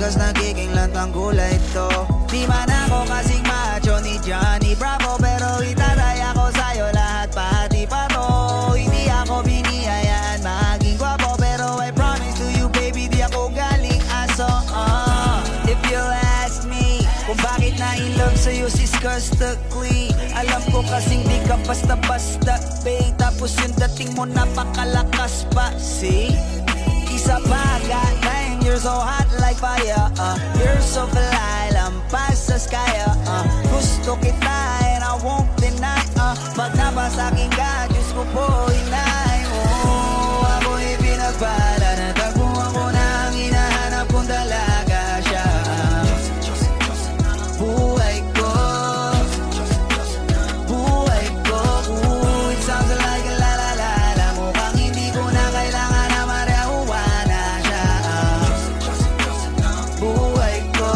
Nagiging lantang kulay ito. Di man ako kasing macho ni Johnny Bravo, pero itatay ako sa'yo lahat pati pa to. Hindi ako biniyayaan maging gwapo, pero I promise to you baby di ako galing aso. If you ask me kung bakit na-in-love sa'yo sis Custically, alam ko kasing di ka basta-basta babe, tapos yung dating mo napakalakas pa. See? Isa pa got you're so hot like fire, you're so fly, lampas sa sky, gusto kita and I won't deny, pag napasakin ka, Diyos ko po inay mo. Ako'y pinagpala, natagpuan ko na ang hinahanap kong dalaga siya. Buhay ko, buhay ko, it sounds like a la-la-la-la, mukhang hindi ko na kailangan na marihuana siya. Buhay ko,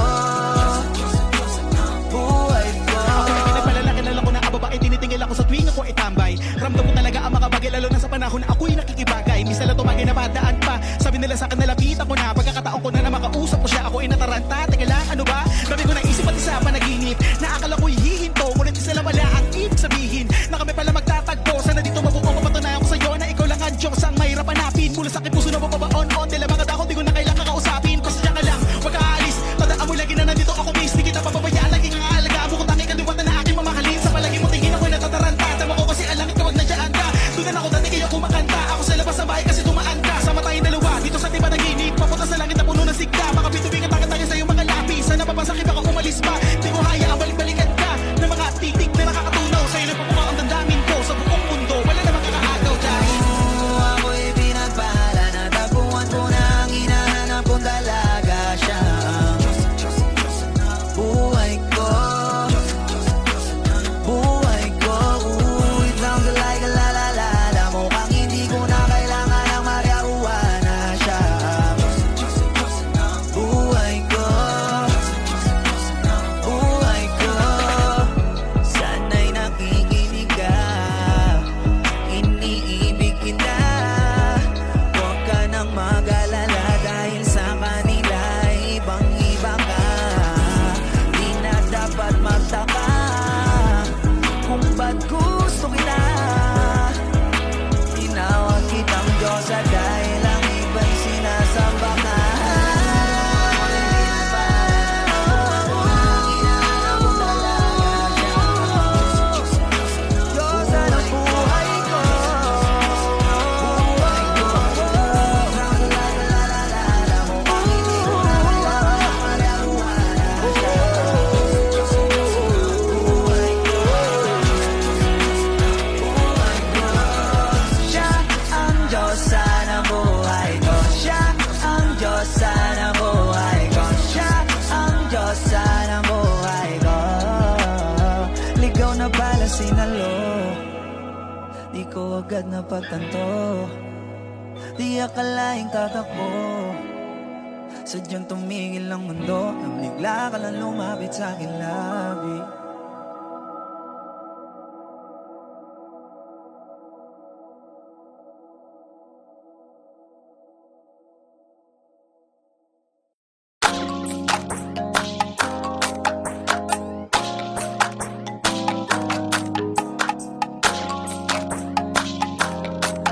buhay ko. Ako na pinagpalala, kilala ko na ang babae, tinitingil ako sa tuwing ako itambay. Ramdam ko talaga ang mga bagay, lalo na sa panahon na ako'y nakikibagay. Minsan lang tumagay na padaan pa, sabi nila sa akin nalapitan ko na. Pagkakataon ko na na makausap ko siya, ako'y nataranta. Teka lang, ano ba? Dami ko naisip pati sa panaginip, na akala ko'y hihinto, ngunit isa lang wala ang ibig sabihin na kami pala magtatagpo. Sana dito mabuo mapatunayan ko sa'yo na ikaw lang ang Diyos ang mahirap hanapin. Mula sa aking puso na mapabaon-on, nila mga dahon di ko na kailangan kakausapin. Pasensya ka lang, wag ka aalis, tandaan mo lagi na nandito ako miss. Di kita papabayaan, lagi kang aalagaan mo kung tanging kaliwatan na aking mamahalin. Sa palagi mo tingin ako'y natataranta, tama ko kasi alangit ka wag nandiyan ka. Tunan ako dati kayo kumakanta, ako sa labas ng bahay kasi tumaan ka. Sama tayong dalawa, dito sa tiba naginip, papunta sa langit na puno ng sigla. Mga bitubi ka tayo sa iyong mga lapis, sana papasakit ako umalis pa. Di ko hayaan balik-balikan ka ng mga titik na nakakatunaw. Sa'yo na papuka ang dandamin ko sa buong mundo, wala namang kakaagaw dahil ako'y pinagpala, natagpuan ko na ang hinahanap kong dalaga siya. Buhay ko, buhay ko, it sounds like a la-la-la-la, mukhang hindi ko na kailangan ng marihuana siya. Buhay ko, buhay ko, sana'y nakikinig ka, iniibig kita. Huwag ka nang mag-alala dahil sa kanila ibang-iba ka. Di na dapat magtaka kung ba't gusto kita. Tinawag kitang Diyosa dahil ang iba'y sinasamba ka. Diyosa ng buhay ko, buhay ko, sounds like a la-la-la-la, mukhang hindi ko na kailangan marihuana siya. Buhay ko, buhay ko, siya ang Diyosa ng buhay ko, siya ang Diyosa ng buhay ko, siya ang Diyosa ng buhay ko. Ligaw na pala sinalo, di ko agad napagtanto, di akalaing tatakbo, sadyang tumigil ang mundo, nang bigla ka lang lumapit sa akin labi.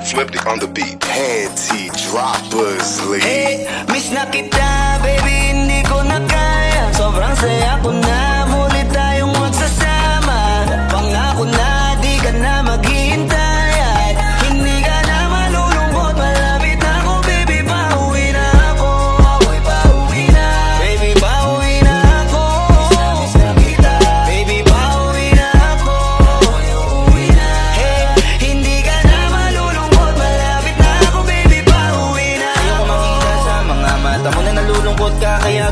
Flipped it on the beat. Panty droppers, lead. Hey, miss na kita, baby, hindi ko na kaya. Sobrang saya ko na, muli tayong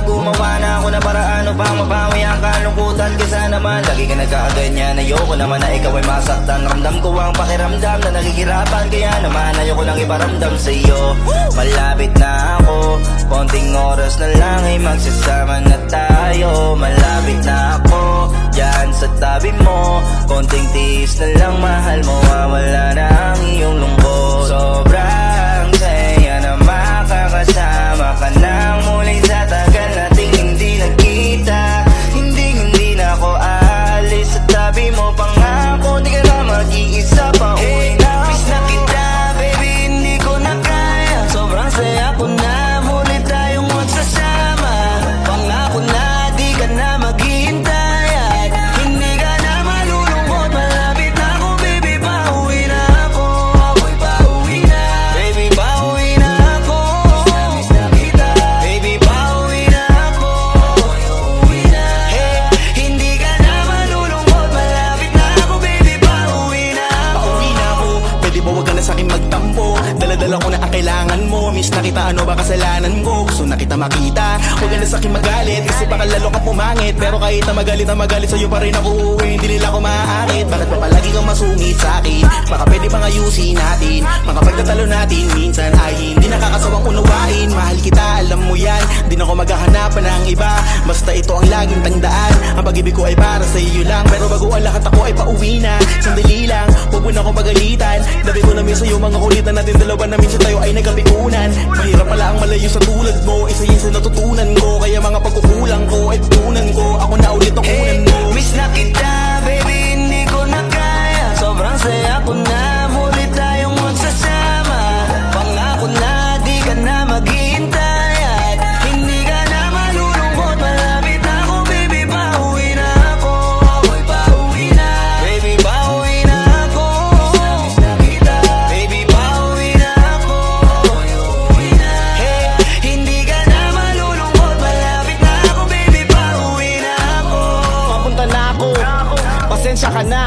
gumawa na ako na paraan upang mabawi ang kalungkutan. Kesa naman lagi ka nagkakaganyan. Ayoko naman na ikaw ay masaktan. Ramdam ko ang pakiramdam na nakikirapan. Kaya naman ayoko lang iparamdam sa iyo. Malapit na ako, konting oras na lang ay magsasama na tayo. Malapit na ako, dyan sa tabi mo. Konting tiis na lang, mahal mo, mawala na ang iyong lungkot. Sobrang saya na makakasama ka nang muli sa tagal nating hindi nagkita. Hindi na ako aalis sa tabi mo. Pangako, di ka na mag-iisa pa uwi na ako. Miss na kita, baby, hindi ko na kaya. Sobrang saya ko na muli tayong magsasama. Pangako na di ka na maghihintay at hindi ka na malulungkot. Malapit na ako, baby, pauwi na ako. Ako'y pauwi na, baby, pauwi na ako. Miss na kita, baby, pauwi na ako. Ako'y uuwi na, hey, hindi ka na malulungkot. Malapit na ako, baby, pauwi na ako. Pauwi na ako, pwede ba wag ka na sa'kin magtampo? Dala-dala ko na ang kailangan mo. Miss na kita, ano ba kasalanan ko? Gusto na kita makita, wag ka na sa'kin magalit. Kasi baka lalo ka pumangit. Pero kahit na magalit sa'yo pa rin ako uuwi. Hindi nila ako maaakit. Bakit pa palagi kang masungit sa'kin? Baka pwede pang ayusin natin. Mga pagtatalo natin minsan ay hindi nakakasawang unawain. Mahal kita, alam mo yan. Di na ako maghahanapan ng iba. Basta ito ang laging tandaan. Ang pag-ibig ko ay para sa iyo lang. Pero bago ang lahat ako ay pauwi na. Sandali lang, huwag mo na ako magalitan. Dabi ko na miss sa'yo mga kulitan natin. Dalawa na minsan tayo ay nagkapikunan. Mahirap pala ang malayo sa tulad mo. Isa yun sa natutunan ko. Kaya mga pagkukulang ko ay tutunan ko. Ako na ulit ang unan mo. Miss na kita, baby, hindi ko na kaya. Sobrang saya ko na muli tayong magsasama. Pangako na di ka na maghihintay at hindi ka na malulungkot. Malapit na ako, baby, pauwi na ako. Ako'y pauwi na, baby, pauwi na ako. Miss na kita, baby, pauwi na ako. Ako'y uuwi na, hey, hindi ka na malulungkot. Malapit na ako, baby, pauwi na ako. Papunta na ako, pasensya ka na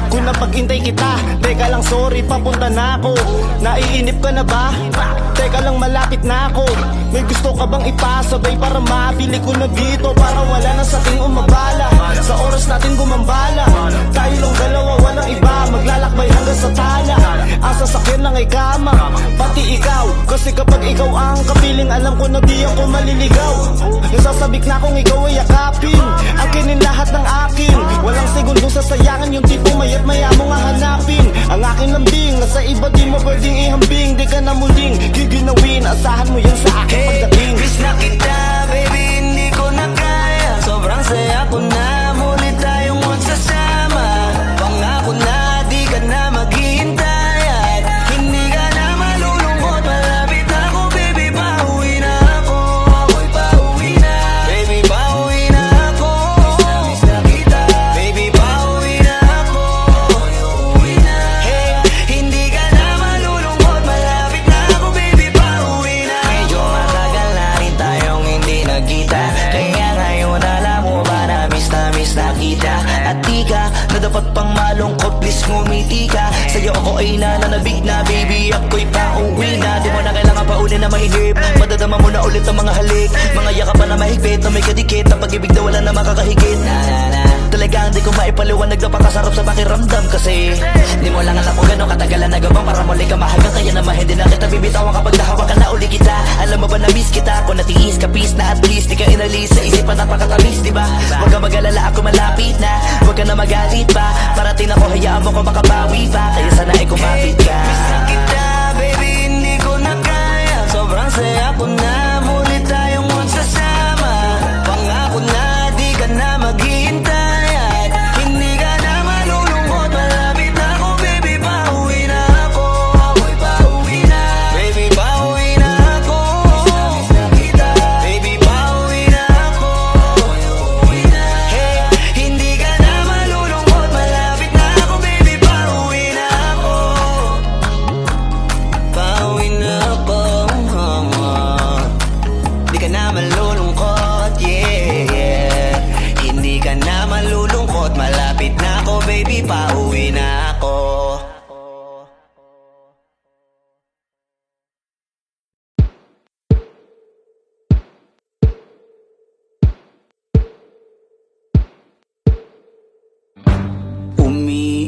kung napag-intay kita. Teka lang, sorry, papunta na ako. Naiinip ka na ba? Teka lang, malapit na ako. May gusto ka bang ipasabay para mabili ko na dito? Para wala na sa ating umabala. Sa oras natin gumambala. Tayo lang dalawa, walang iba. Maglalakbay hanggang sa tala. Ang sasakyan lang ay kama, pati ikaw. Kasi kapag ikaw ang kapiling, alam ko na di ako maliligaw. Nasasabik na kung ikaw ay yakapin. Akinin lahat ng akin. Walang segundong sasayangan, yung tipo mayat maya mo nga hanapin. Ang aking lambing, nasa iba di mo pwedeng ihambing. Di ka na muling giginawin, asahan mo yan sa akin pagdating. Miss na kita, baby, hindi ko na kaya. Sobrang saya ko na muli tayong magsasama. Pangako na di ka na maghihintay at hindi ka na malulungkot. Malapit na ako, baby, pauwi na ako. Ako'y pauwi na, baby, pauwi na ako. Miss na kita, baby, pauwi na ako. Ako'y uuwi na, hey, hindi ka na malulungkot. Malapit na ako, baby, pauwi na ako. Medyo matagal na rin tayong hindi nagkita. Kaya ngayon alam mo ba na miss na kita. At di ka na dapat pang malungkot, please ngumiti ka. Sa'yo ako ay nananabig na, baby, ako'y pauwi na. Di mo na kailangan pa uli na mainip. Madadama mo na ulit ang mga halik. Mga yakapan na mahigpit na may kadikit. Ang pag-ibig na wala na makakahigit. Talagang di ko maipaliwanag na pakasarap sa pakiramdam. Kasi di mo lang alam kung gano'ng katagalan na gabang para muli ka mahagang. Kaya naman hindi na kita bibitawan kapag nahawa ka na uli kita. Alam mo ba na miss kita? Kung natiis ka, peace na at least di ka inalis sa isipan, napakatamis, di ba? Huwag ka mag-alala, ako malapit na. Huwag ka na magalit pa. Parating ako, hayaan mo ko makabawi pa. Kaya sana ay kumapit ka. Miss na kita, baby, hindi ko na kaya. Sobrang saya ko na muli tayong magsasama. Pangako na di ka na maghihintay at hindi ka na malulungkot. Malapit na ako, baby, pauwi na ako. Ako'y pauwi na, baby, pauwi na ako. Miss na kita, baby, pauwi na ako. Ako'y uuwi na, hey, hindi ka na malulungkot. Malapit na ako, baby, pauwi na ako.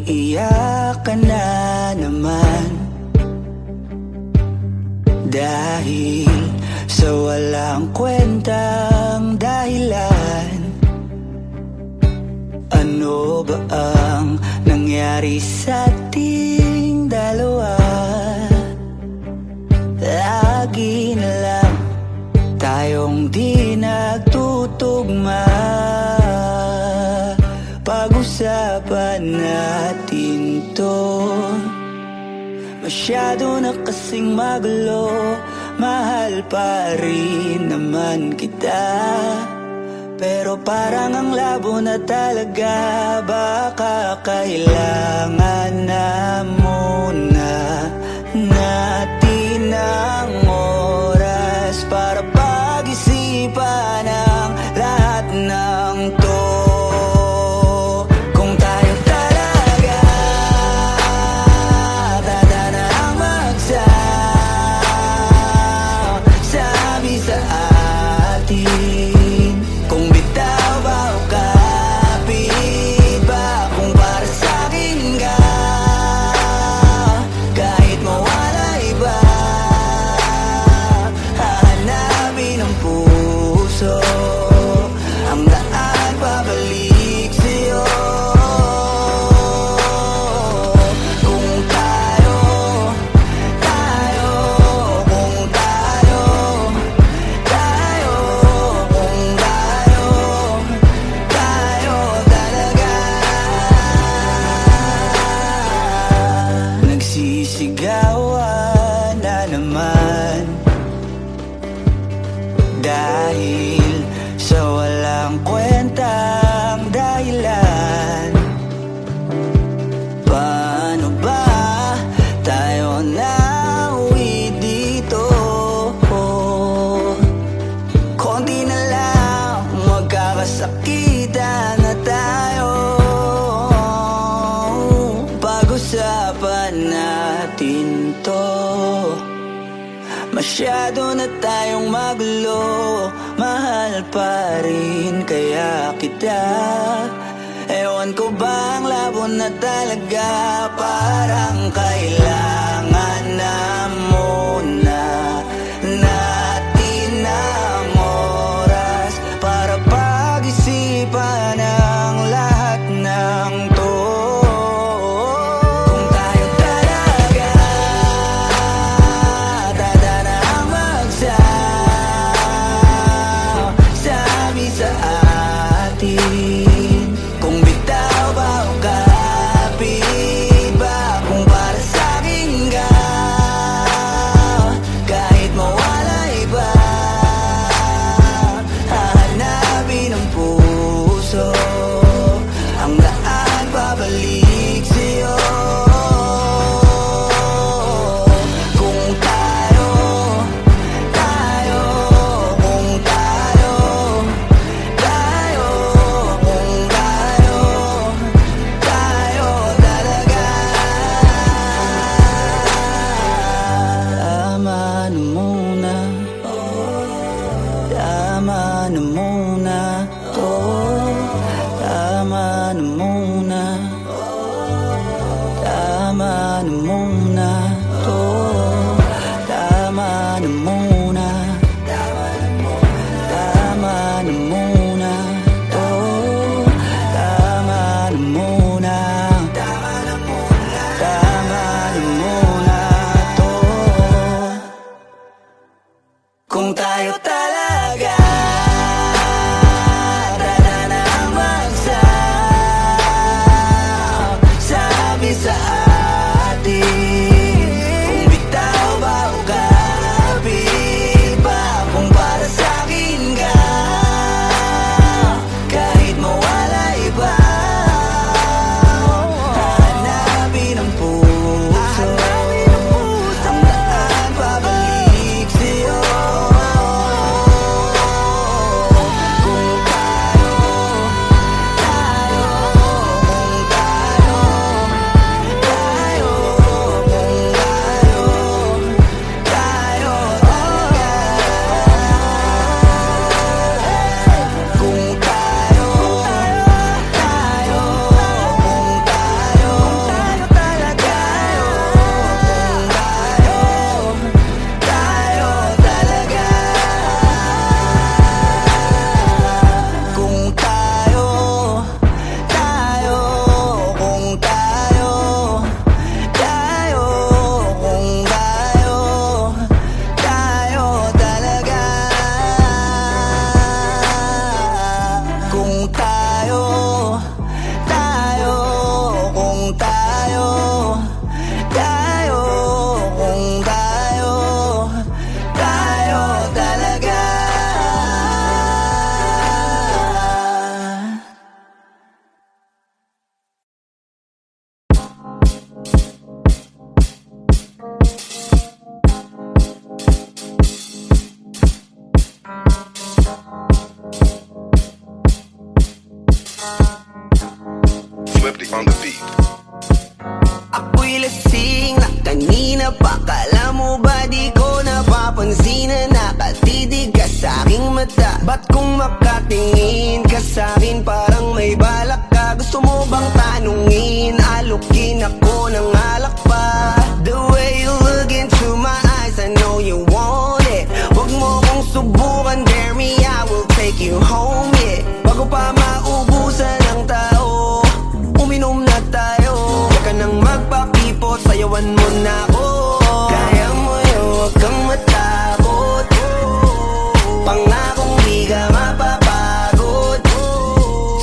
Umiiyak ka na naman dahil sa walang kwentang dahilan. Ano ba ang nangyari sa ating dalawa? Lagi na lang tayong di nagtutugma. Pag-usapan natin to. Masyado na kasing magulo. Mahal pa rin naman kita, pero parang ang labo na talaga. Baka kailangan na muna natin ang oras para pag-isipan ang lahat ng to. Kung tayo talaga tatanang magsabi sa atin, kung bitaw ba o kapit ba, kung para sa'kin ka, kahit mawala iba, hahanapin ang puso ang daan pabalik sa'yo. Kung tayo, kung tayo, kung tayo talaga. Nagsisigawan na naman dahil sa walang kwentang dahilan. Paano ba tayo nauwi dito? Konti na lang magkakasakitan na tayo. Pag-usapan natin to. Masyado na tayong magulo. Mahal pa rin kaya kita. Ewan ko ba ang labo na talaga. Parang kailangan na muna natin ang oras para pag-isipan ang lahat ng to. Kung tayo talaga tatanang magsabi sa atin, kung bitaw ba o kapit ba, kung para sa'kin ka, kahit mawala iba, hahanapin ang puso ang daan pabalik sa'yo. Kung tayo, kung tayo, kung tayo talaga. Tama na muna, tama na muna to. Tama na muna, tama na muna to. Tama na muna, tama na muna to. Tama na muna, tama na muna to. Kung tayo talaga tayo, tayo, kung tayo, tayo, kung tayo, tayo talaga. Swifty on the beat. Ako'y lasing na kanina pa. Kala mo ba di ko napapansin na nakatidig ka sa aking mata? Ba't kung makatingin ka sa'kin parang may balak ka? Gusto mo bang tanungin? Alukin ako ng alak pa. The way you look into my eyes, I know you want it. Huwag mo kong subukan, dare me, I will take you home, yeah. Bago pa maubusan ng tao, uminom na tayo. Huwag ka nang magpakipot, sayawan mo na ako. Kaya mo yun, huwag kang matakot. Pangakong di ka mapapagod.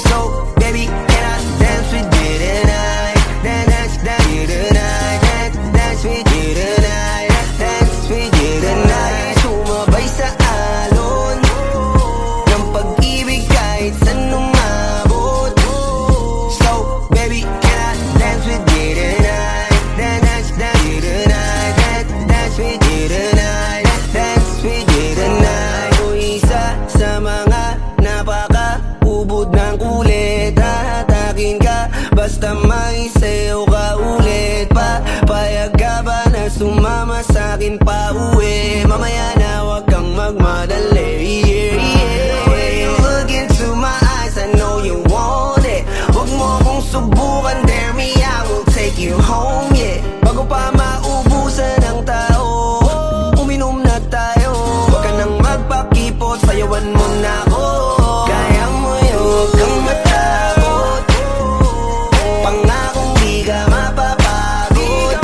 So, baby, can I dance with you tonight? Dance with you tonight. Dance with you tonight. Dance with you tonight. Sumabay sa alon ng pag-ibig kahit saan umabot. So, baby, can I dance with you tonight? Dance with you tonight. Dance with you tonight. Dance with you tonight. O isa sa mga napaka-ubod ng kulit. Hahatakin ka basta may sayo ka ulit. Papayag ka ba na sumama sa'kin pa uwi? Mamaya na wag kang magmadali. The way you look into my eyes, I know you want it. Huwag mo kong subukan, dare me, I will take you home, yeah. Bago pa maubusan ng tao, uminom na tayo. Huwag ka nang magpakipot, sayawan mo na ako. Kaya mo yun, huwag kang matakot. Pangakong di ka mapapagod.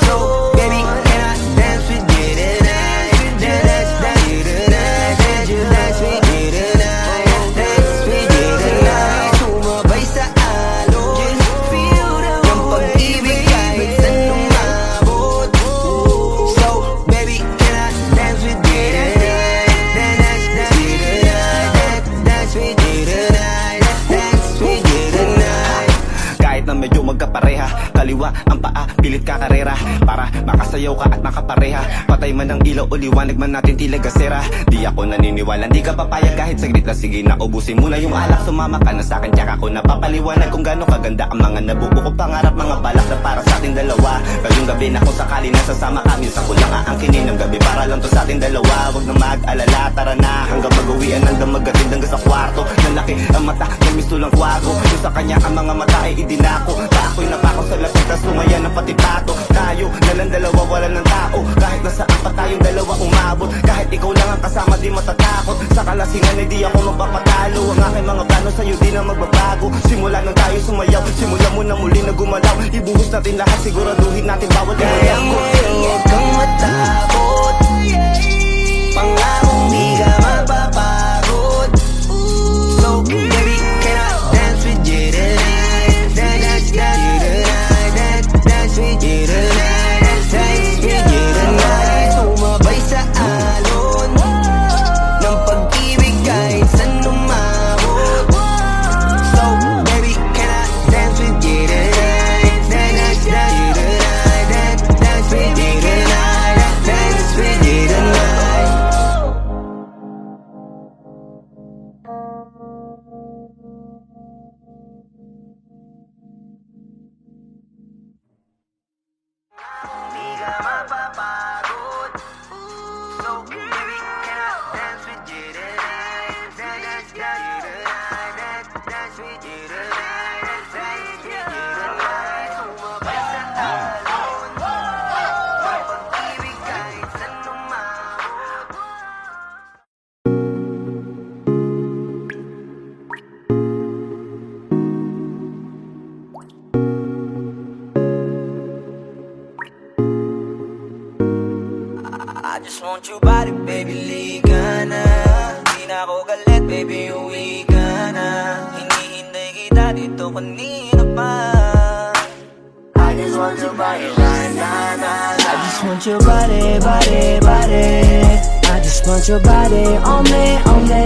So, baby, can I dance with you tonight? Dance with you tonight. Dance with you tonight. Dance with you tonight. Sumabay sa alon ng pag-ibig kahit saan umabot. So, baby, can I dance with you tonight? Dance with you tonight. Dance with you tonight. Dance with you tonight. Kahit na medyo magkapareha, kaliwa ang paa, pilit ka karera para makasayaw ka at makapareha. Patay man ang ilaw o liwanag man natin tila gasera. Di ako naniniwala, di ka papayag kahit saglit na. Sige na, ubusin mo na yung alak, sumama ka na sa'kin. Tsaka ako napapaliwanag kung gaano kaganda ang mga nabuo ko pangarap, mga balak na para sa ating dalawa. Ngayong gabi na kung sakali nasasama ka, minsan ko lang aangkinin ng gabi para lang to sa ating dalawa. Huwag na mag-alala, tara na hanggang mag-uwian ng damagatin hanggang sa kwarto. Nalaki ang mata, may misto lang kwago. Yung sa kanya ang mga mata ay idinako. Ako'y napako sa lapit, tas sumaya ng pati pato. Tayo, nalang dalawa, wala ng tao. Kahit nasaan pa tayong dalawa umabot. Kahit ikaw lang ang kasama, di matatakot. Sa kalasingan ay di ako magpapatalo. Ang aking mga plano sa'yo di na magbabago. Simula nang tayo sumayaw, simula mo na muli na gumalaw. Ibuhos natin lahat, siguraduhin natin bawat Kaya mo yun, huwag kang matakot. Pangakong di ka mapapagod. So, baby, can I dance with you tonight? Dance with you tonight. Dance with you tonight. Dance with you tonight. Sumabay sa alon ng pag-ibig kahit saan umabot. So, baby, can I dance with you tonight? Dance with you tonight. Dance with you tonight. Dance with you tonight. Di ka mapapagod. So, baby, can I dance with you tonight? Dance with you tonight. Dance with you tonight. Dance with you tonight. Sumabay sa alon ng pag-ibig kahit saan umabot. I just want your body, baby, liga na. Di na ako galit, baby, uwi ka na. Hindi sa'yo kanina pa. I just want your body right now, I just want your body, body, body. I just want your body on me, on me.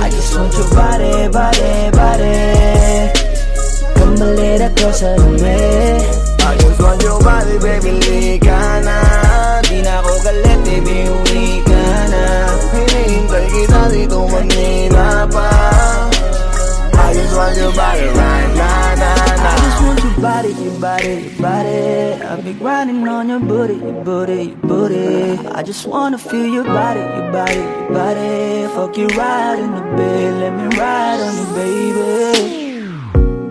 I just want your body, body, body. Come a little closer to me. I just want your body, baby, lika na. Di na ako galit, baby, uwi ka na. Hinihintay kita dito kanina pa. I just want your body right now, I just want your body, your body, your body. I've been grinding on your booty, your booty, your booty. I just wanna feel your body, your body, your body. Fuck you right in the bed, let me ride on you, baby.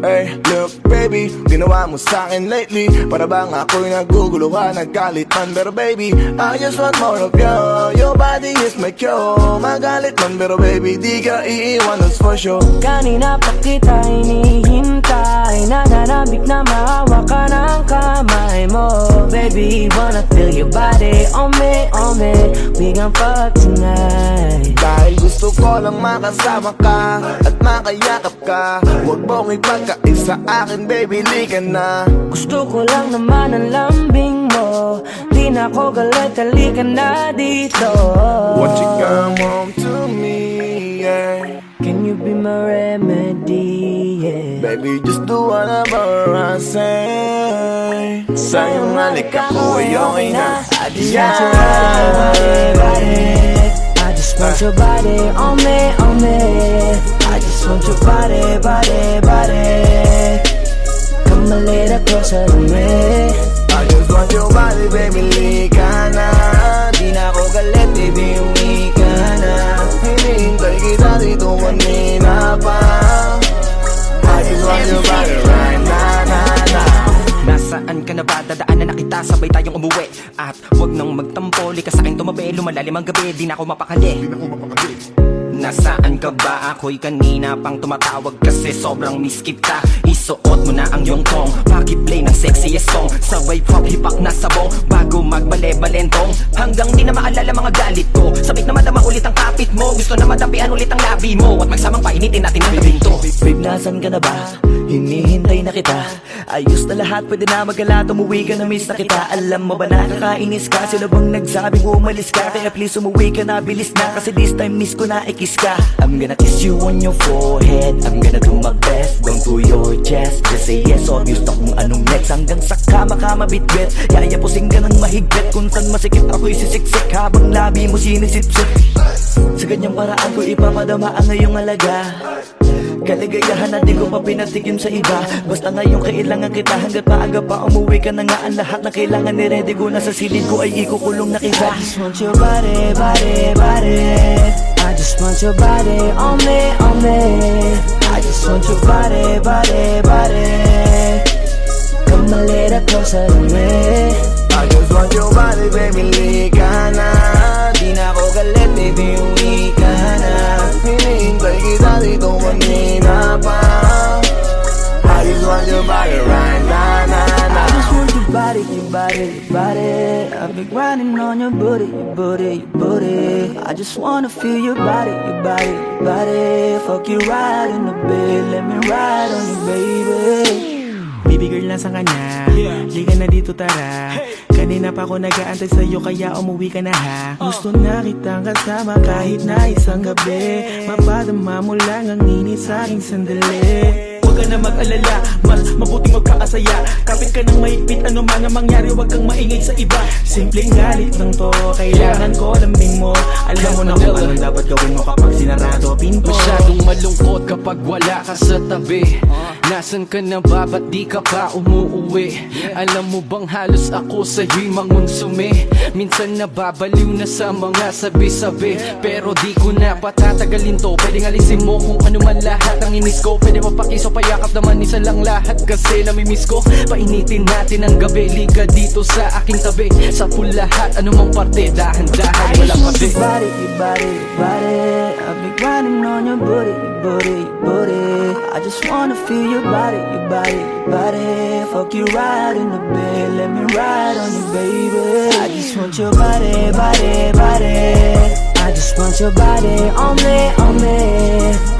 Hey, look baby, ginawa mo sa'kin lately. Para bang ako'y naguguluhan, naggalit man. Pero baby, I just want more of you. Your body is my cure. Magalit man pero baby, di ka iiwan, that's for sure. Kanina pa kita hinihintay, nananabik na maawa ka ng kamay mo. Baby, wanna feel your body on me, on me. We gon' fuck tonight. Dahil gusto ko lang makasama ka at makayakap ka. Huwag mong ipagkaisa akin baby, lika na. Gusto ko lang naman ang lambing mo. Di na ako galit, halika na dito. Won't you come home to me, yeah. Can you be my remedy, yeah. Baby, just do whatever I say. Sa'yong halik ako ay okay na. I just want your body, body. I just want your body on me, on me. I just want your body, body, body. Come a little closer to me. I just want your body, baby, lika na. Di na ako galit, baby, uwi ka na. Hinihintay kita dito kanina pa. I just want your body right na. Nasaan ka na ba? Dadaanan na kita, sabay tayong umuwi. At wag nang magtampo, lika sa'kin tumabi. Lumalalim ang gabi, di na ako mapakali. Nasaan ka ba? Ako'y kanina pang tumatawag kasi sobrang miss kita. Isuot mo na ang iyong tong, pakiplay ng sexiest song. Sabay pop hipak na sabong, bago magbale-balentong. Hanggang di na maalala mga galit ko. Sabik na madama ulit ang kapit mo. Gusto na madampian ulit ang labi mo. At magsamang painitin natin ang gabing to. Babe, nasan ka na ba? Hinihintay na kita. Ayos na lahat, pwede na magala. Umuwi ka na, miss na kita. Alam mo ba nakakainis ka? Sino bang nagsabing umalis ka? Kaya please umuwi ka na, bilis na. Kasi this time miss ko na ikis ka. I'm gonna kiss you on your forehead. I'm gonna do my best, going to your chest. Just say yes, obvious na kung anong next. Hanggang sa kama ka mabitbit. Yayapusing ka ng mahigpit. Kung saan masikip ako'y sisiksik. Habang labi mo sinisipsip. Sa ganyang paraan ko ipapadama ang ngayong alaga. Kaligayahan na di ko pa pinatikim sa iba. Basta ngayon kailangan kita. Hanggat maaga pa umuwi ka na nga. Ang lahat na kailangan ni-ready ko. Nasa silid ko ay ikukulong na kita. I just want your body, body, body. I just want your body on me, on me. I just want your body, body, body. Come a little closer to me. I just want your body, baby, lika na. Di na ako galit, baby, uwi ka na. Hinihintay kita dito kanina pa. I just want your body right na. I just want your body, your body, your body. I've been grinding on your booty, your booty, your booty. I just wanna feel your body, your body, your body. Fuck you right in the bed, let me ride on you, baby. Baby girl, nasa kanya? Liga na dito, tara. Kanina pa ako nag-aantay sa'yo, kaya umuwi ka na ha. Gusto na kitang kasama kahit na isang gabi. Mapadama mo lang ang init sa'king sandali. Huwag ka na mag-alala, mas mabuting magkakasaya. Kapit ka ng mahigpit, ano man ang mangyari, huwag kang maingay sa iba. Simpleng galit lang to, kailangan ko lambing mo. Alam mo na kung anong dapat gawin mo kapag sinarado pinto. Masyadong malungkot kapag wala ka sa tabi. Nasaan ka na ba? Ba't di ka pa umuuwi? Alam mo bang halos ako sa'yo'y mangunsumi? Minsan nababaliw na sa mga sabi-sabi. Pero di ko na patatagalin to. Pwedeng alisin mo kung ano man lahat ang inis ko. Pwede mapakiso, payakap naman isa lang lahat. Kasi namimiss ko. Painitin natin ang gabi. Liga dito sa aking tabi. Sa full lahat, anumang parte. Dahan-dahan, walang pati. Your body, your body, your body. I've been grinding on your booty, your booty, your booty. I just wanna feel your body, your body, your body. Fuck you right in the bed, let me ride on you, baby. I just want your body, body, body. I just want your body on me, on me.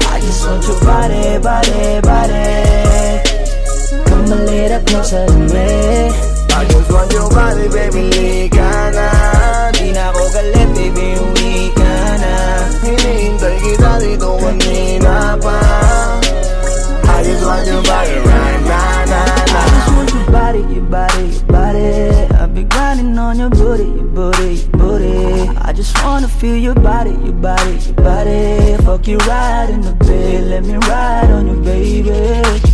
I just want your body, body, body. kanina pa I just want your body right now, now, I just want your body, your body, your body. I've been grinding on your booty, your booty, your booty. I just wanna feel your body, your body, your body. Fuck you right in the bed, let me ride on you, baby.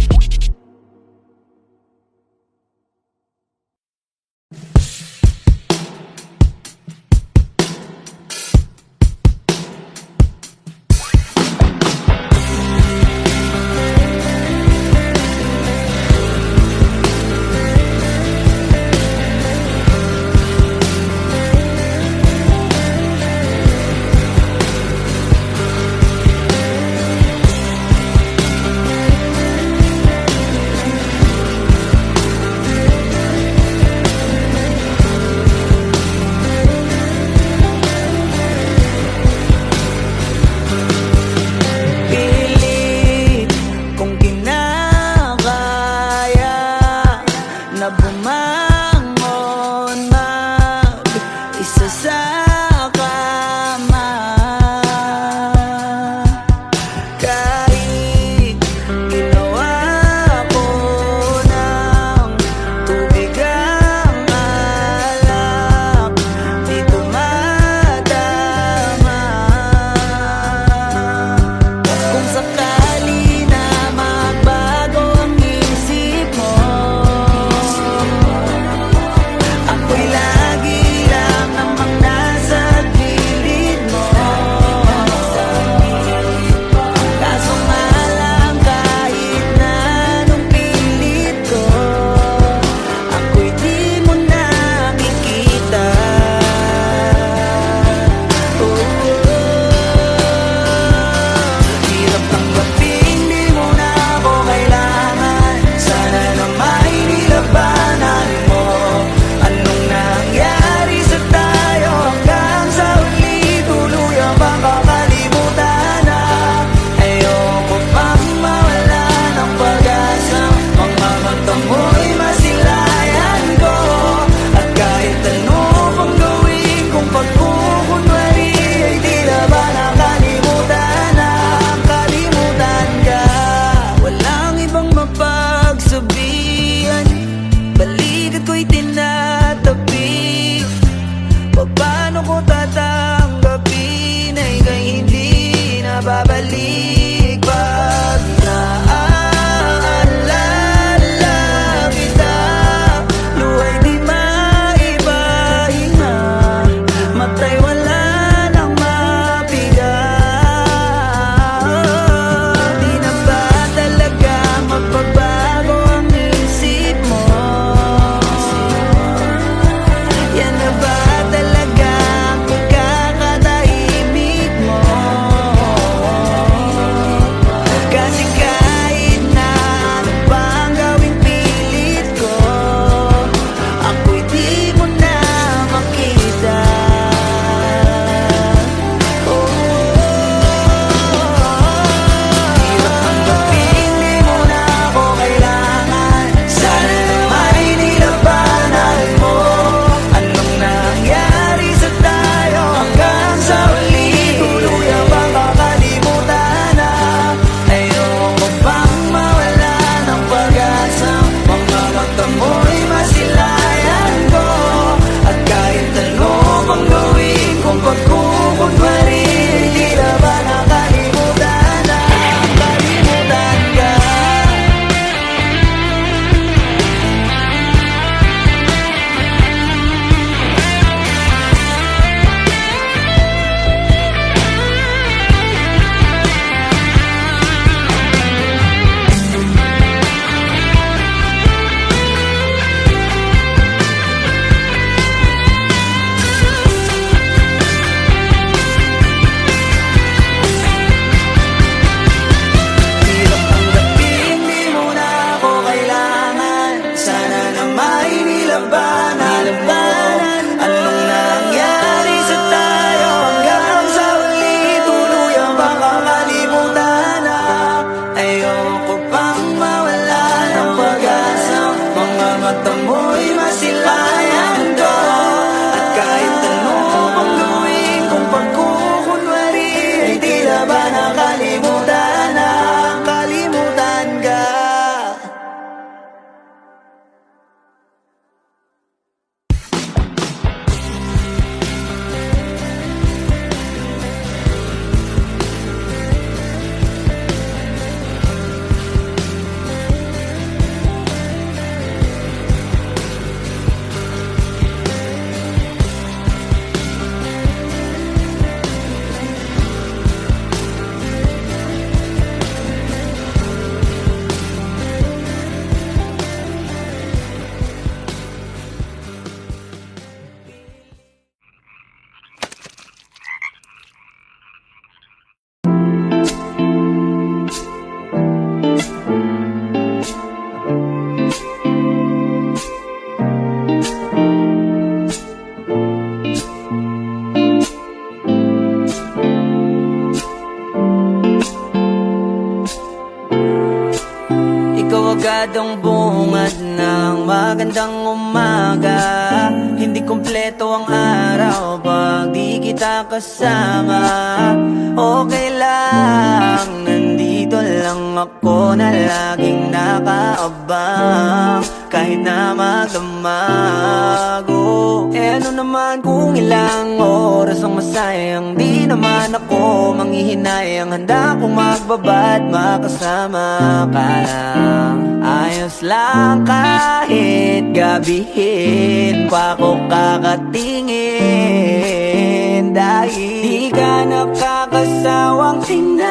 Delikadong bungad ng magandang umaga. Hindi kumpleto ang araw pag di kita kasama. Okay lang, nandito lang ako na laging nakaabang. Kahit na magdamago, ano naman kung ilang oras ang masayang. Di naman ako manghihinayang, handa kong magbabad makasama ka lang. Ayos lang kahit gabihin pa ako kakatingin. Dahil di ka nakakasawang tingnan,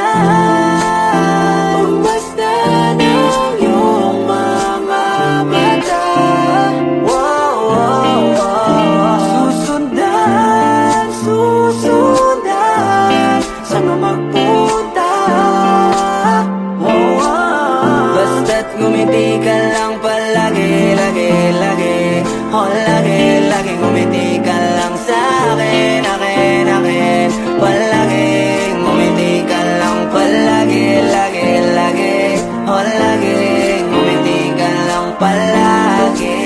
basta ng iyong mga mata. Susundan, susundan, saan mo magpunta? Basta't ngumiti ka lang palagi, lagi, lagi. Lagi, lagi ngumiti ka lang sa'kin, akin, akin. Palagi, ngumiti ka lang palagi, lagi, lagi. Lagi, ngumiti ka lang palagi.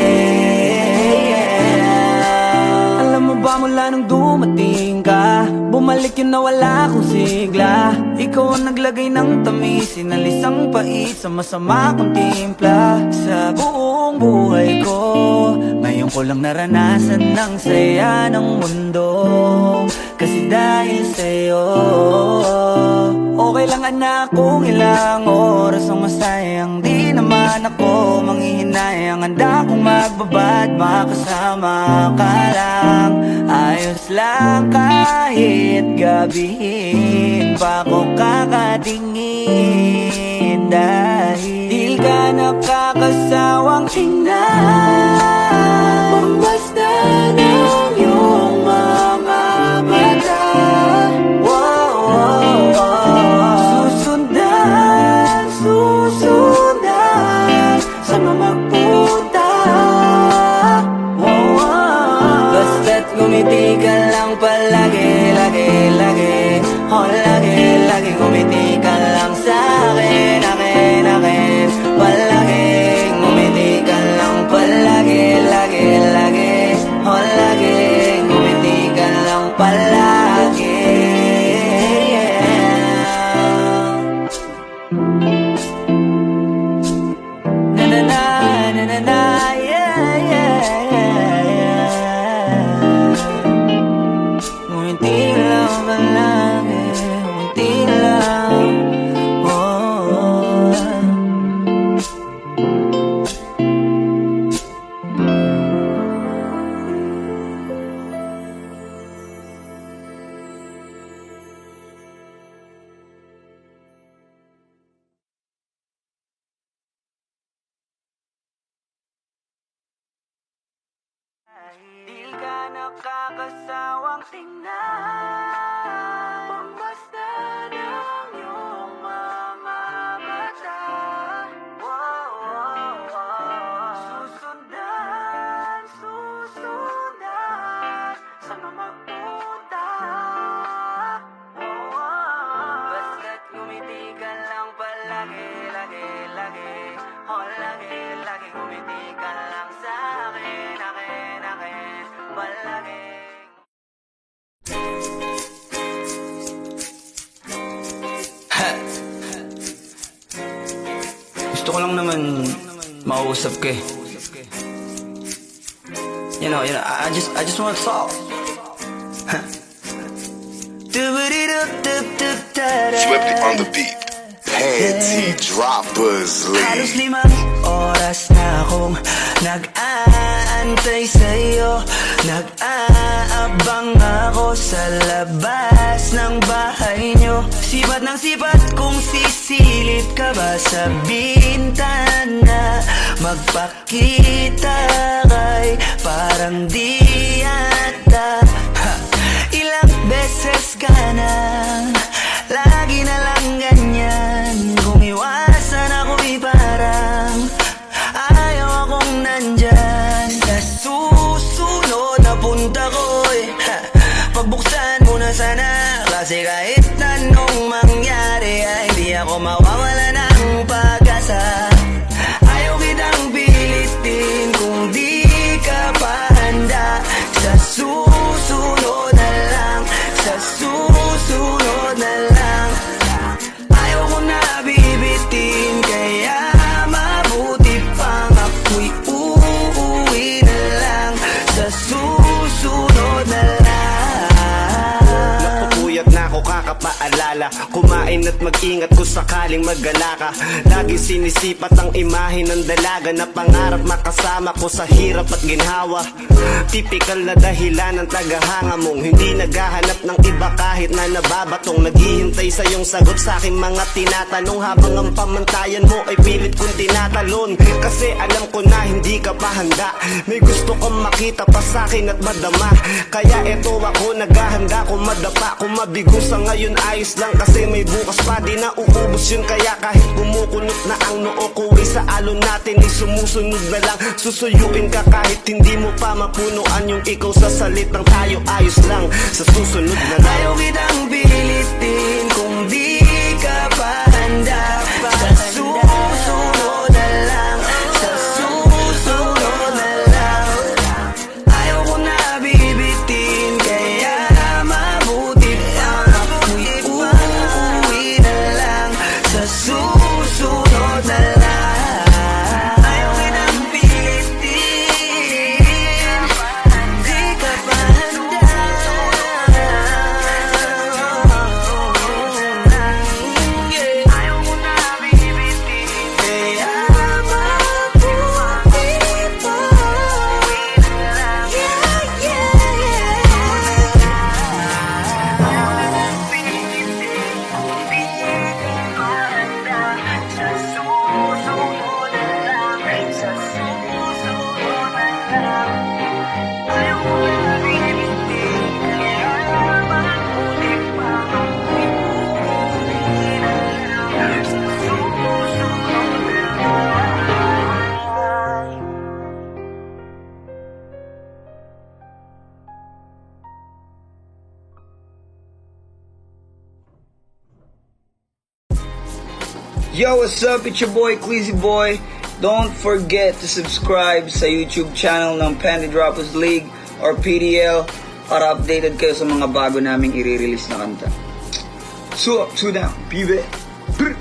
Alam mo ba mula nung dumating ka, bumalik yun na wala akong sigla. Ikaw ang naglagay ng tamis, sinalis ang pait sa masama kong timpla. Sa buong buhay ko, ngayon ko lang naranasan ng saya ng mundo. Kasi dahil sa'yo, okay lang anak kung ilang oras ang masayang. Di naman ako manghihinayang, handa kong magbabad makasama ka lang. Ayos lang kahit gabihin pa ako kakatingin. Dahil di ka nakakasawang tingnan, basta ng iyong mga mata. Susundan, susundan, saan mo magpunta? Basta't ngumiti ka lang palagi, lagi, lagi. Lagi, lagi ngumiti ka lang sa'kin, akin, akin. Palagi, ngumiti ka lang palagi, lagi, lagi. Lagi, ngumiti ka lang palagi. Na na na, na na na, yeah, yeah, yeah. Ngumiti lang palagi, ngumiti lang, oh. Di ka nakakasawang tingnan, basta ng iyong mga mata. Susundan, susundan, saan mo magpunta? Basta't ngumiti ka lang palagi, lagi, lagi. Lagi, lagi ngumiti ka lang sa'kin, akin, akin. Palagi. Gusto ko lang naman makausap ka eh. You know, I just want to talk. Swiftly on the beat. Panty droppers Halos lead. 5 oras na akong nag-aantay sa'yo. Nag-aabang ako sa labas ng bahay nyo. Sipat ng sipat kung sisilip ka ba sa bintana. Magpakita kay parang di yata. Ilang beses ka na, lagi na lang ganyan. Kung iwasan ako'y parang ayaw akong nandyan. Sa susunod na punta ko'y pagbuksan mo na sana. Kasi kahit anong mangyari ay di ako mawawala ng pag-asa. Ayaw paalala. Kumain at mag-ingat kung sakaling mag-gala ka. Lagi sinisipat ang imahe ng dalaga na pangarap makasama ko sa hirap at ginhawa. Tipikal na dahilan ng tagahanga mong hindi naghahanap ng iba kahit na nababatong. Naghihintay sa iyong sagot sa aking mga tinatanong, habang ang pamantayan mo ay pilit kong tinatalon. Kasi alam ko na hindi ka pa handa, may gusto kang makita pa sa akin at madama. Kaya eto ako naghahanda, kung madapa, kung mabigo sa ngayon ayos lang. Kasi may bukas pa, di na uubos yun. Kaya kahit kumukunot na ang noo ko ay sa alon natin ay sumusunod na lang. Susuyuin ka kahit hindi mo pa mapunuan yung ikaw sa salitang tayo ayos lang. Sa susunod na lang. Ayaw kitang pilitin kung di ka pa handa pa. Sa susunod na lang, sa susunod na lang. Ayaw ko na bibitin, kaya mabuti pa uuwi na lang. Sa susunod na lang. Ayaw kitang pilitin, di ka pa handa. Ayaw ko na bibitin, kaya mabuti pa. Yo, what's up? It's your boy, Cleasy Boy. Don't forget to subscribe sa YouTube channel ng Panty Droppers League or PDL para updated kayo sa mga bago naming i-release na kanta. So up, two down, pibe. Brr.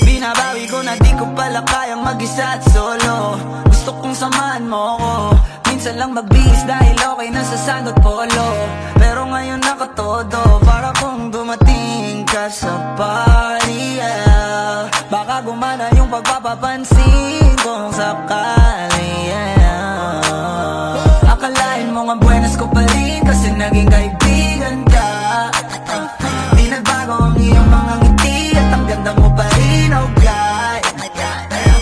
Binabawi ko na di ko pala kayang mag-isa at solo. Gusto kong samahan mo ko, minsan lang magbihis dahil okay na sa sandot polo. Pero ngayon nakatodo, para kung dumating ka sa party, yeah. Baka gumana yung pagpapapansin kung sakali, yeah. Akalain mo nga buenas ko pa rin kasi naging kaibigan ka. Di nagbago ang iyong mga ngiti at ang ganda mo pa rin, oh God.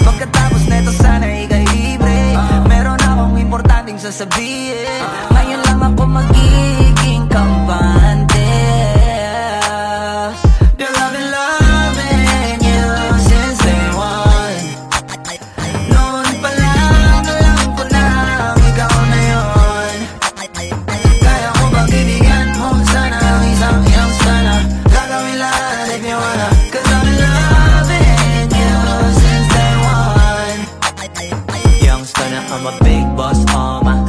Pagkatapos neto sana ikay libre, meron akong importanteng sasabihin. Ngayon lang ako magiging kampante. Been loving you since day one. Noon pa lang alam ko na ikaw na yun. Kaya ko bang ibigyan mo sana ang isang iyong sana. Gagawin lahat if you wanna, 'cause I've been loving you since day one. Youngster na I'm a big boss,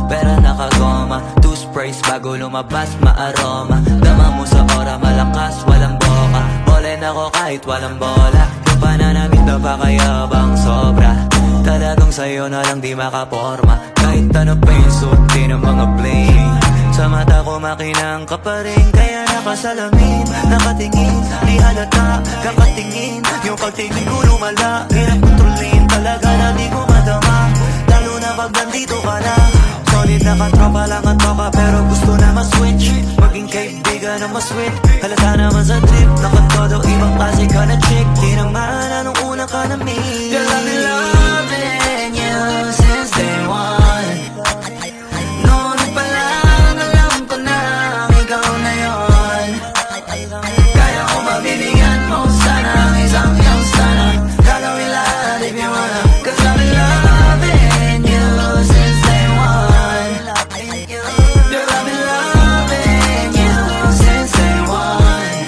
pera nakagoma. Two sprays bago lumabas maaroma. Dama mo sa ora malakas, walang boka. Bolen ako kahit walang bola. Yung pananamit na pakayabang sobra. Talagang sa'yo na lang di makaporma. Kahit ano pa yung suotin ng mga bling. Sa mata ko makinang ka pa rin, kaya nakasalamin, nakatingin, di halata, kakatingin. Yung pagtingin ko lumala, hirap kontrolin, talaga na di ko madama. Lalo na pag nandito ka na. Solid na katropa lang ang toka, pero gusto na ma-switch. Maging kaibigan na ma-sweet, halata naman sa trip. Nakatodo, ibang klase ka na chick. Di naman anong una ka na meet. Girl, I've been loving you since day one. Noon pa lang alam ko na ikaw na yun. Kaya ko mabibigyan mo sana ang isang iyong sana. Gagawin lahat if you wanna, 'cause I've been loving you since day one. Girl, I've been loving you since day one.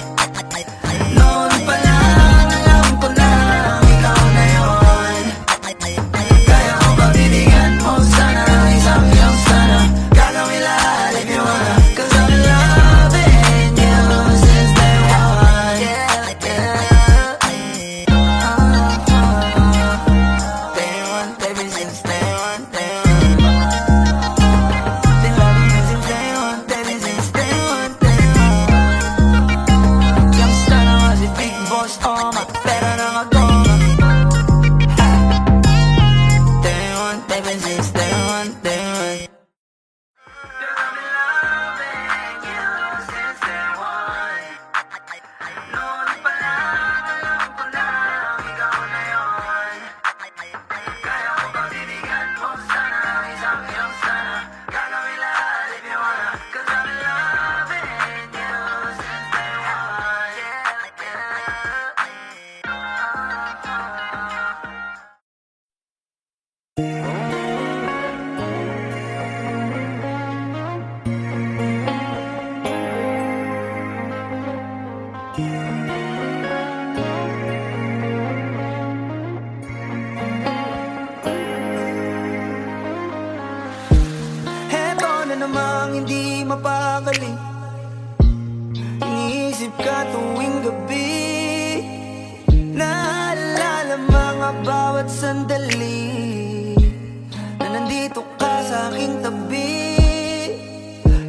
baby, since day one, day one. Been loving you since day one, baby, since day one, day one. Youngster na kasi big boss, oh my, pero nakagoma. Day one, baby, since day one, day one. Heto na namang hindi mapagaling. Iniisip ka tuwing gabi. Naalala mga bawat sandali na nandito ka sa aking tabi.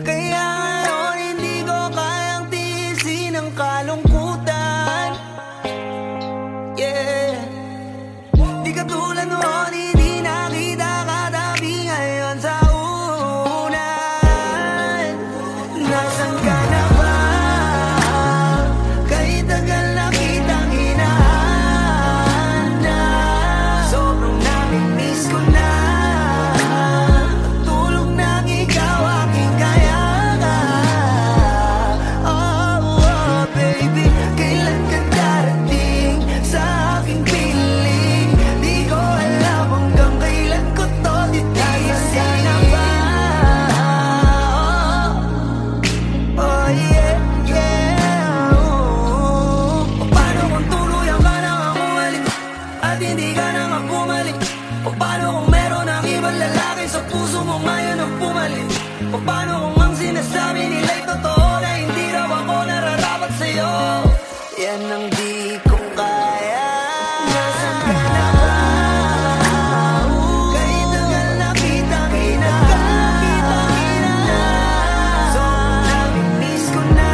Kaya ngayon hindi ko kayang tiisin ang kalungkutan. Yeah. Di katulad noon, hindi nakita katabi ngayon sa unan. Nasaan ka na ba? Kahit tagal na kitang hinahanda. Sobrang nami-miss ko na. Tulog nang ikaw aking kayanga. Oh, oh, baby, kailan ka darating sa aking piling? Di ko alam hanggang kailan ko to titiisin na ba? Oh yeah, yeah. Paano kung tuluyan ka na nga bumalik at hindi ka na nga bumalik? O paano kung meron ang ibang lalaki sa puso mo ngayon ang pumalit? O paano kung ang sinasabi nila'y totoo na hindi raw ako nararapat sa'yo? Yan ang di ko kaya. Nasaan ka na ba? Kahit tagal na kitang hinahanda. Sobrang nami-miss ko na.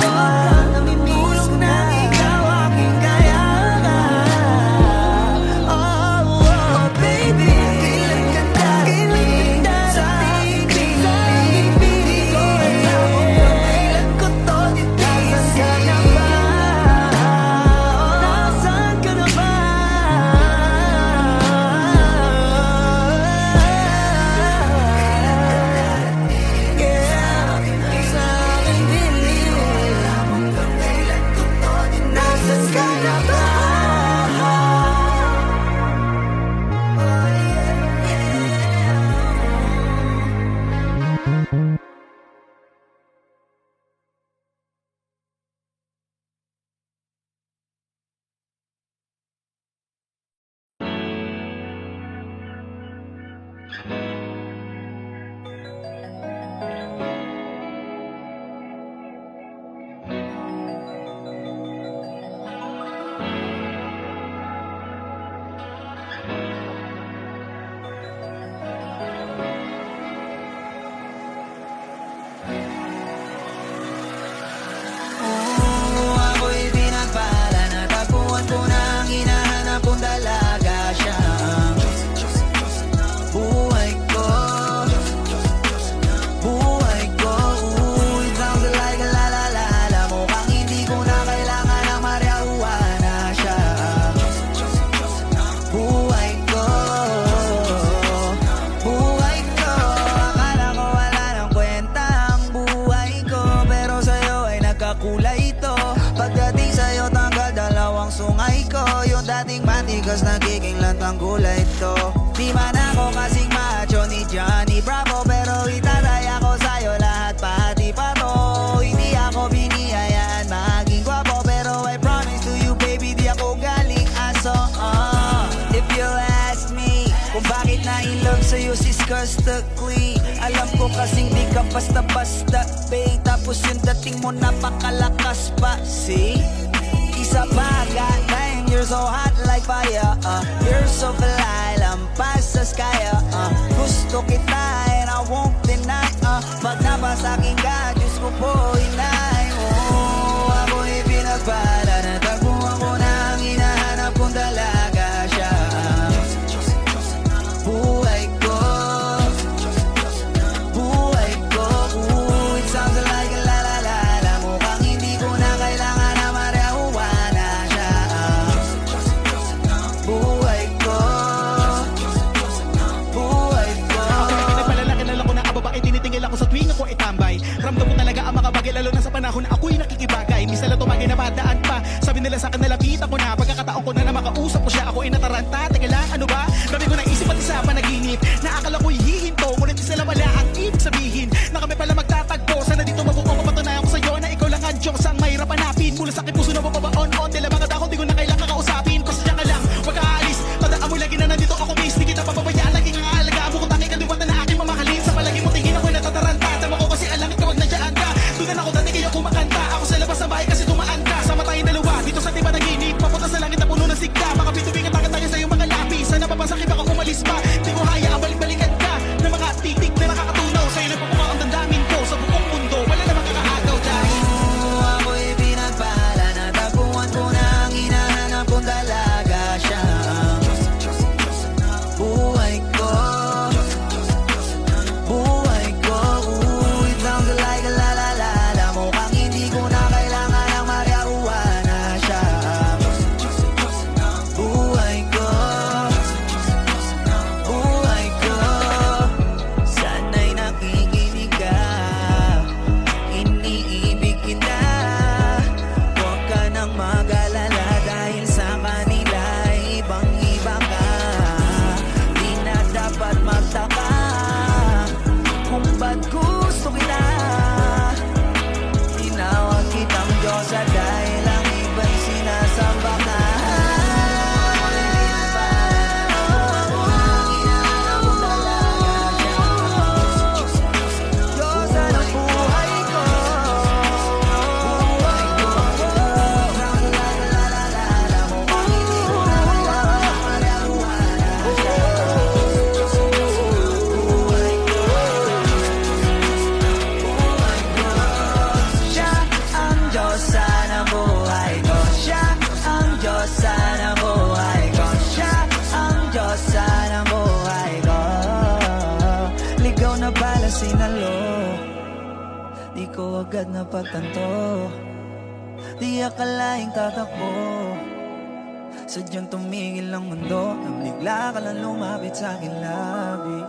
Sobrang nami-miss ko na. Ikaw aking kayanga. Oh, oh, baby, kailan ka darating sa aking piling? Di ko alam hanggang kailan ko to titiisin na ba? Nasaan ka na ba? Yeah, sa aking piling. Hanggang kailan ko to titiisin? Nasaan ka na ba? Ako'y pinagpala, natagpuan ko na ang hinahanap kong dalaga. Siya ang buhay ko. Buhay ko. It sounds like a la-la-la-la. Mukhang hindi ko na kailangan ng marijuana. Siya ang buhay ko. Buhay ko. Akala ko wala ng kwenta ang buhay ko, pero sa'yo ay nagkakulay ito. Pagdating sa'yo tanggal dalawang sungay ko. Yung dating matigas nagiging lantang kulay to. Di man ako kasing macho ni Johnny Bravo, pero itataya ko sa'yo lahat pati pa to. Hindi ako biniyayaan maging gwapo, pero I promise to you baby di ako galing aso. If you ask me kung bakit na-in-love sa'yo sis Custically, alam ko kasing di ka basta-basta babe. Tapos yung dating mo napakalakas pa. See? Isa pa, God damn, you're so hot like fire. You're so fly, lampas kaya Gusto kita and I won't deny Pag napasakin ka, Diyos ko po inay Ako'y pinagpala Natagpuan ko na ang hinahanap kong dalaga siya Buhay ko Buhay ko It sounds like a la-la-la-la Mukhang hindi ko na kailangan na marihuana siya Buhay ko Buhay ko Pinagpalala, kilala ko na ang babae, tinitingil ako sa tuwing ako itambay. Ramdam ko talaga ang mga bagay, lalo na sa panahon na ako'y nakikibagay. Minsan lang tumagay na padaan pa, sabi nila sa akin nalapitan ko na. Pagkakataon ko na na makausap ko siya, ako'y nataranta. Teka lang, ano ba? Dami ko naisip pati sa panaginip, na akala ko'y hihinto, ngunit isa lang wala ang ibig sabihin, na kami pala magtatagpo. Sana dito mabuo mapatunayan ko sa'yo na ikaw lang ang Diyos ang mahirap hanapin. Mula sa aking puso na mapabaon-on, tila mga dahon di ko na kailangan kakausapin. Pasensya ka lang, wag ka aalis, tandaan mo lagi na nandito ako miss. Di kita papabayaan, laging ang aalagaan mo kung tanging kaliwatan na aking mamahalin. Sa palagi mo tingin ako'y natataranta, tama ko kasi alam ikaw wag nandiyan ka. Doon ako dati kayo kumakanta, ako sa labas ng bahay kasi tumaan ka. Sama tayong dalawa, dito sa tiba naginip, papunta sa langit na puno ng sigla. Mga bitubi ka tayo sa iyong mga lapis, sana papasakit ako umalis pa. Di ko hayaan balik-balikan ka, na mga titik na nakakatunaw. Sa'yo nagpapuka ang damdamin ko, sa buong mundo, wala namang kakaagaw dahil Ako'y pinagpala Natagpuan ko na ang hinahanap kong dalaga siya Buhay ko Buhay ko It sounds like a la-la-la-la Mukhang hindi ko na kailangan ng marihuana siya Buhay ko Buhay ko Sana'y nakikinig ka Iniibig kita Huwag ka nang mag-alala Dahil sa kanila ibang-iba ka Di na dapat magtaka Kung ba't gusto kita Tinawag kitang Diyosa Dahil ang iba'y sinasamba ka Diyosa ng buhay ko Buhay ko La-la-la-la-la Mukhang hindi ko na kailangan marihuana siya Buhay ko Buhay ko Siya ang Diyosa ng buhay ko Siya ang Diyosa ng buhay ko Siya ang Diyosa ng buhay ko Ligaw na pala sinalo Di ko agad napagtanto Di akalaing tatakbo Sadyang tumigil ang mundo Nang bigla ka lang lumapit sa akin labi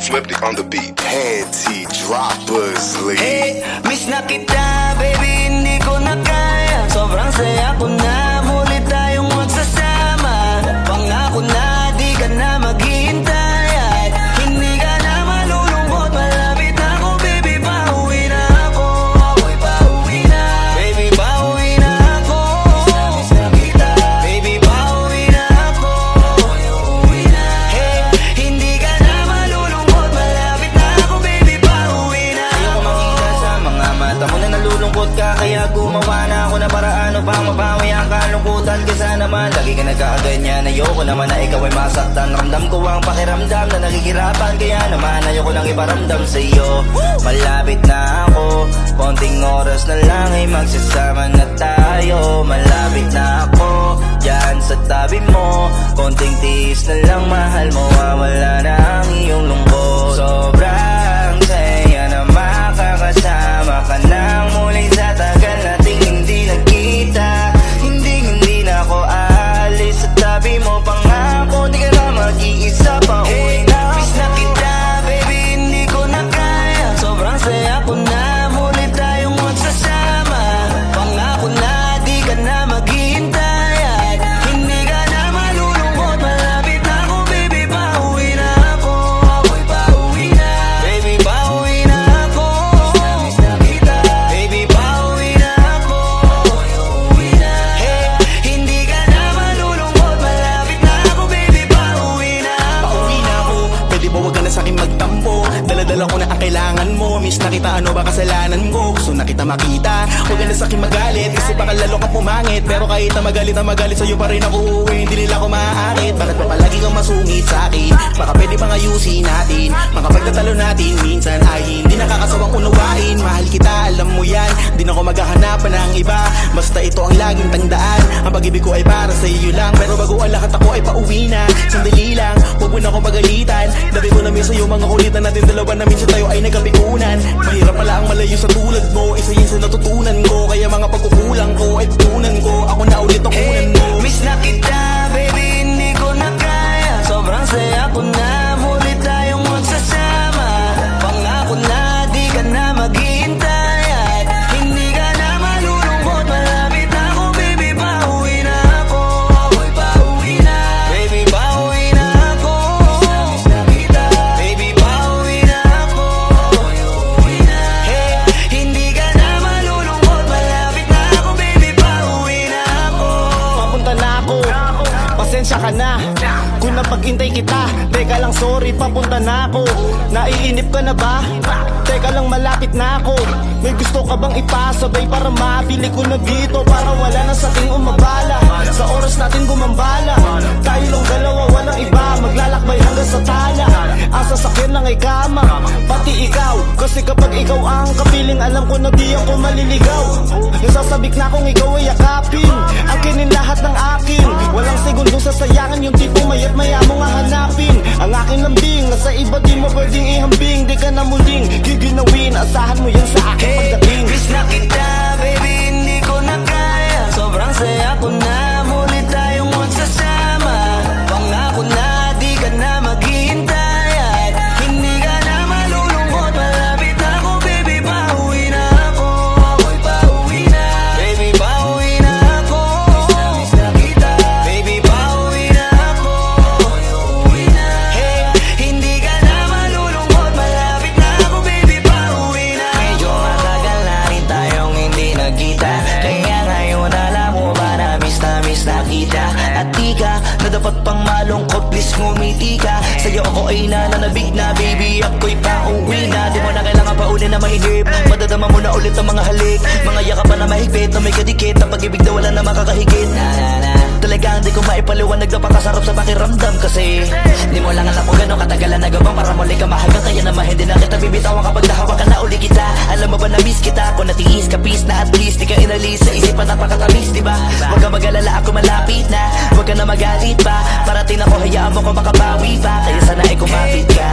Flipped it on the beat. Panty droppers lead. Hey, miss na kita, baby, hindi ko na kaya. Sobrang saya ko na, muli tayong magsasama. Pangako na, di ka na maghihintay. At hindi ka na malulungkot, malapit na ako, baby, pauwi na ako. Ako'y pauwi na, baby, pauwi na ako. Miss na kita, baby, pauwi na ako. Ako'y uuwi na. Hey, hindi ka na malulungkot, malapit na ako, baby, pauwi na ako. Ayoko makita sa mga mata mo na nalulungkot ka, kaya gumawa na ako na paraan upang mabawi ang kalungkutan. Kesa naman, lagi ka nagkakaganyan. Ayoko naman na ikaw ay masaktan. Ramdam ko ang pakiramdam na nakikirapan, kaya naman ayoko lang iparamdam sa'yo. Malapit na ako, konting oras na lang ay magsasama na tayo. Malapit na ako, dyan sa tabi mo. Konting tiis na lang, mahal mo, wala na ang iyong lungkot. Sobrang saya na makakasama ka nang muli sa tagal nating hindi nagkita. Hindi na ako aalis sa tabi mo. Pangako, di ka na mag-iisa pa. Uwi na ako. Miss na kita, baby, hindi ko na kaya. Sobrang saya ko na, muli tayong magsasama. Pangako na, di ka na maghihintay. At hindi ka na malulungkot, malapit na ako, baby, pauwi na ako. Ako'y kita, ano ba kasalanan ko? Gusto na kita makita, huwag ka na sa'kin magalit. Kasi baka lalo ka pumangit, pero kahit na magalit sa'yo pa rin ako uuwi. Hindi nila ako maaakit, bakit pa palagi kang masungit sa'kin? Baka pwede pang ayusin natin, mga pagtatalo natin minsan ay hindi nakakasawang unawain. Mahal kita, alam mo yan, di na ako maghahanapan ng iba. Basta ito ang laging tandaan, ang pag-ibig ko ay para sa iyo lang. Pero bago ang lahat ako ay pauwi na, sandali lang, huwag mo na akong pagalitan. Dabi ko na miss sa'yo mga kulitan natin dalawa na minsan tayo ay nagkapikunan. Mahirap pala ang malayo sa tulad mo, isa yun sa natutunan ko. Kaya mga pagkukulang ko ay tutunan ko, ako na ulit ang unan mo. Miss na kita, baby, hindi ko na kaya. Sobrang saya ko na, muli tayong magsasama. Pangako na, di ka na maghihintay at hindi ka na malulungkot. Malapit na ako, baby, pauwi na ako. Ako'y pauwi na, baby, pauwi na ako. Miss na kita, baby, pauwi na ako. Ako'y uuwi na, hey, hindi ka na malulungkot. Malapit na ako, baby, pauwi na ako. Papunta na ako, pasensya ka na kung napag-intay kita. Teka lang, sorry, papunta na ako. Naiinip ka na ba? Teka lang, malapit na ako. May gusto ka bang ipasabay para mabili ko na dito? Para wala na sa ating umabala, sa oras natin gumambala. Tayo lang dalawa, walang iba, maglalakbay hanggang sa tala. Ang sasakyan lang ay kama, pati ikaw. Kasi kapag ikaw ang kapiling, alam ko na di ako maliligaw. Nasasabik na kung ikaw ay yakapin, akinin lahat ng akin. Walang segundong sasayangan, yung tipo mayat maya mo nga hanapin. Ang aking lambing, nasa iba di mo pwedeng ihambing. Di ka na muling giginawin, asahan mo yan sa akin pagdating. Miss na kita, baby, hindi ko na kaya. Sobrang saya ko na, muli tayong magsasama. Pangako na, di ka na maghihintay at hindi ka na malulungkot. Malapit na ako, baby, pauwi na ako. Ako'y pauwi na, baby, pauwi na ako. Miss na kita, baby, pauwi na ako. Ako'y uuwi na, hey, hindi ka na malulungkot. Malapit na ako, baby, pauwi na ako. Medyo matagal na rin tayong hindi nagkita, kaya ngayon alam mo ba na miss na kita. At di ka na dapat pang malungkot, please ngumiti ka. Sa'yo ako ay nananabig na, baby, ako'y pauwi na. Di mo na kailangan pa uli na mainip, madadama mo na ulit ang mga halik. Mga yakapan na mahigpit, na may kadikit, ang pag-ibig na wala na makakahigit. Talagang di ko maipaliwanag na pakasarap sa pakiramdam. Kasi di mo lang alam kung gano'ng katagalan na gabang para muli ka mahal. Kaya naman hindi na kita bibitawan kapag nahawa ka na uli kita. Alam mo ba na miss kita, kung natiis ka peace na at least di ka inalis sa isipan napakatamis, di ba? Huwag ka mag-alala, ako malapit na, huwag ka na magalit pa. Parating ako, hayaan mo ko makabawi pa, kaya sana ay kumapit ka.